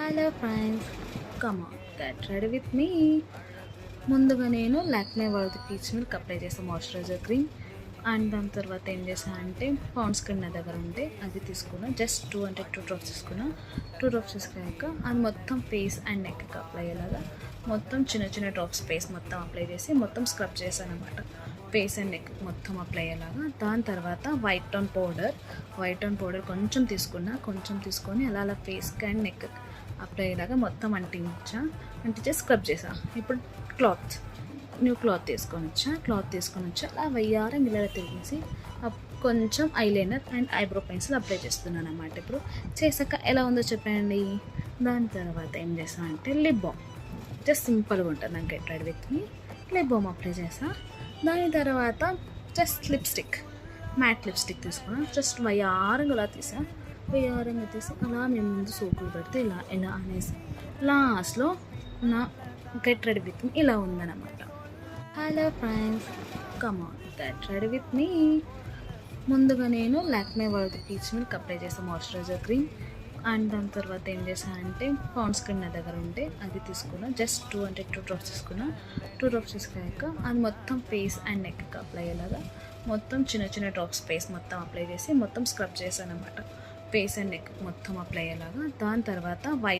Hello friends, come on get ready with me. ముందుగా నేను Lakme వర్ది పీచ్ మిల్క్ అప్లై చేసాను మాయిశ్చరైజర్ క్రీమ్. అండ్ దాని తర్వాత ఏం చేశాను అంటే పౌండ్ స్క్రీన్ నా దగ్గర ఉంటే అది తీసుకున్నా. జస్ట్ టూ డ్రాప్స్ తీసుకున్నా. 2 డ్రాప్స్ తీసుకున్నాక అది మొత్తం ఫేస్ అండ్ నెక్కి అప్లై అయ్యేలాగా మొత్తం చిన్న డ్రాప్స్ ఫేస్ మొత్తం అప్లై చేసి మొత్తం స్క్రబ్ చేశాను అనమాట. ఫేస్ అండ్ నెక్ మొత్తం అప్లై అయ్యేలాగా. దాని తర్వాత వైట్ టోన్ పౌడర్ కొంచెం తీసుకొని అలా ఫేస్కి అండ్ నెక్ అప్లై అయ్యేలాగా మొత్తం అంటించే స్క్రబ్ చేసా. ఇప్పుడు న్యూ క్లాత్ తీసుకొని వచ్చా అలా వయ్యారం ఇలా తిరిగేసి కొంచెం eyeliner and eyebrow pencil apply చేస్తున్నాను అన్నమాట. ఇప్పుడు చేసాక ఎలా ఉందో చెప్పండి. దాని తర్వాత ఏం చేసా అంటే లిప్ బామ్, జస్ట్ సింపుల్గా ఉంటుంది నాకు get ready with me. Lip balm apply చేసా. దాని తర్వాత జస్ట్ మ్యాట్ లిప్స్టిక్ తీసుకున్నా. జస్ట్ వయ్యారంగా తీసి అలా మేము ముందు సోపులు పెడితే ఇలా అనేసి లాస్ట్లో నా గెట్ రెడీ విత్ మీ ఇలా ఉందన్నమాట. Hello friends, come on get ready with me. ముందుగా నేను లాక్మే వర్ది పీచ్ మిల్క్ అప్లై చేసాను మాయిశ్చరైజర్ క్రీమ్. అండ్ దాని తర్వాత ఏం చేశాను అంటే పౌండ్ స్క్రీన్ నా దగ్గర ఉంటే అది తీసుకున్నా. జస్ట్ 2 డ్రాప్స్ తీసుకున్నా. 2 డ్రాప్స్ తీసుకున్నాక అది మొత్తం ఫేస్ అండ్ నెక్కి అప్లై అయ్యేలాగా మొత్తం చిన్న డ్రాప్స్ ఫేస్ మొత్తం అప్లై చేసి మొత్తం స్క్రబ్ చేశాను అనమాట. ఫేస్ అండ్ నెక్ మొత్తం అప్లై అయ్యేలాగా. దాని తర్వాత వైట్